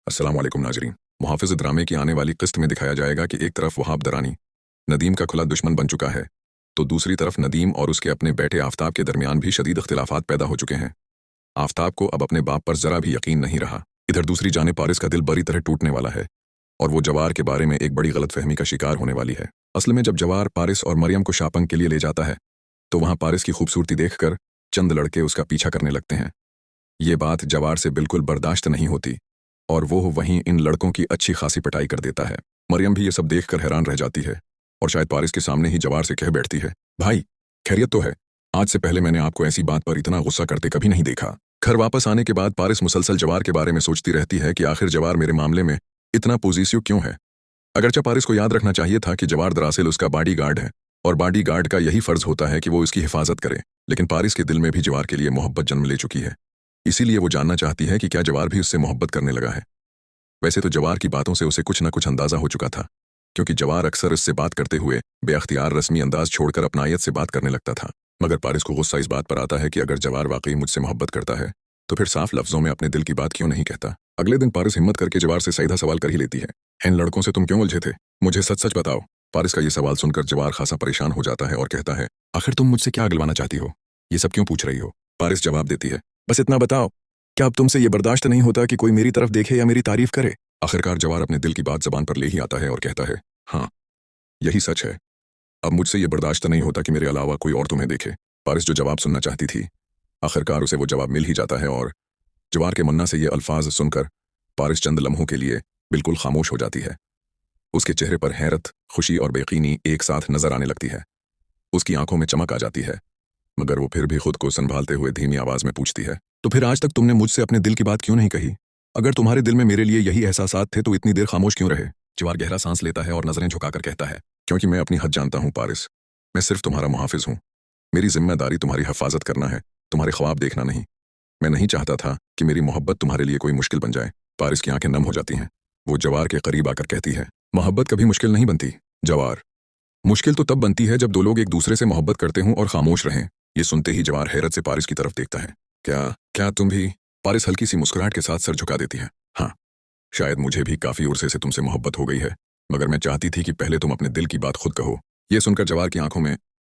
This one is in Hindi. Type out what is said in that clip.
अस्सलाम वालेकुम नाजरीन। मुहाफ़िज़ ड्रामे की आने वाली किस्त में दिखाया जाएगा कि एक तरफ वहाब दरानी नदीम का खुला दुश्मन बन चुका है, तो दूसरी तरफ नदीम और उसके अपने बेटे आफ़ताब के दरमियान भी शदीद इख्तिलाफ़ात पैदा हो चुके हैं। आफ़ताब को अब अपने बाप पर ज़रा भी यकीन नहीं रहा। इधर दूसरी जानिब पारिस का दिल बुरी तरह टूटने वाला है और वो जवार के बारे में एक बड़ी गलतफहमी का शिकार होने वाली है। असल में जब जवार पारिस और मरियम को शापंग के लिए ले जाता है, तो वहाँ पारिस की खूबसूरती देखकर चंद लड़के उसका पीछा करने लगते हैं। ये बात जवार से बिल्कुल बर्दाश्त नहीं होती और वो वहीं इन लड़कों की अच्छी खासी पिटाई कर देता है। मरियम भी ये सब देखकर हैरान रह जाती है और शायद पारिस के सामने ही जवार से कह बैठती है, भाई खैरियत तो है? आज से पहले मैंने आपको ऐसी बात पर इतना गुस्सा करते कभी नहीं देखा। घर वापस आने के बाद पारिस मुसलसल जवार के बारे में सोचती रहती है कि आखिर जवार मेरे मामले में इतना पोजेसिव क्यों है। अगरचे पारिस को याद रखना चाहिए था कि जवार दरअसल उसका बॉडीगार्ड है और बॉडीगार्ड का यही फर्ज होता है कि वो उसकी हिफाजत करे, लेकिन पारिस के दिल में भी जवार के लिए मोहब्बत जन्म ले चुकी है। इसीलिए वो जानना चाहती है कि क्या जवार भी उससे मोहब्बत करने लगा है। वैसे तो जवार की बातों से उसे कुछ न कुछ अंदाजा हो चुका था, क्योंकि जवार अक्सर उससे बात करते हुए बेअख्तियार रस्मी अंदाज छोड़कर अपनायत से बात करने लगता था। मगर पारिस को गुस्सा इस बात पर आता है कि अगर जवार वाकई मुझसे मोहब्बत करता है तो फिर साफ लफ्जों में अपने दिल की बात क्यों नहीं कहता। अगले दिन पारिस हिम्मत करके जवार से सीधा सवाल कर ही लेती है, इन लड़कों से तुम क्यों उलझे थे? मुझे सच सच बताओ। पारिस का ये सवाल सुनकर जवार खासा परेशान हो जाता है और कहता है, आखिर तुम मुझसे क्या अगलवाना चाहती हो? ये सब क्यों पूछ रही हो? पारिस जवाब देती है, बस इतना बताओ, क्या अब तुमसे ये बर्दाश्त नहीं होता कि कोई मेरी तरफ देखे या मेरी तारीफ करे? आखिरकार जवार अपने दिल की बात जबान पर ले ही आता है और कहता है, हाँ यही सच है। अब मुझसे ये बर्दाश्त नहीं होता कि मेरे अलावा कोई और तुम्हें देखे। पारिस जो जवाब सुनना चाहती थी, आखिरकार उसे वो जवाब मिल ही जाता है और जवार के मन्ना से ये अल्फाज सुनकर पारिस चंद लम्हों के लिए बिल्कुल खामोश हो जाती है। उसके चेहरे पर हैरत, खुशी और बेयकीनी एक साथ नजर आने लगती है। उसकी आंखों में चमक आ जाती है, मगर वो फिर भी खुद को संभालते हुए धीमी आवाज में पूछती है, तो फिर आज तक तुमने मुझसे अपने दिल की बात क्यों नहीं कही? अगर तुम्हारे दिल में मेरे लिए यही एहसासात थे तो इतनी देर खामोश क्यों रहे? जवार गहरा सांस लेता है और नजरें झुकाकर कहता है, क्योंकि मैं अपनी हद जानता हूँ पारिस। मैं सिर्फ तुम्हारा मुहाफिज हूँ। मेरी जिम्मेदारी तुम्हारी हिफाजत करना है, तुम्हारे ख्वाब देखना नहीं। मैं नहीं चाहता था कि मेरी मोहब्बत तुम्हारे लिए कोई मुश्किल बन जाए। पारिस की आंखें नम हो जाती हैं। वो जवार के करीब आकर कहती है, मोहब्बत कभी मुश्किल नहीं बनती जवार। मुश्किल तो तब बनती है जब दो लोग एक दूसरे से मोहब्बत करते हों और खामोश रहें। ये सुनते ही जवार हैरत से पारिस की तरफ देखता है। क्या क्या तुम भी? पारिस हल्की सी मुस्कुराहट के साथ सर झुका देती है। हाँ, शायद मुझे भी काफी उर्से से तुमसे मोहब्बत हो गई है, मगर मैं चाहती थी कि पहले तुम अपने दिल की बात खुद कहो। यह सुनकर जवार की आंखों में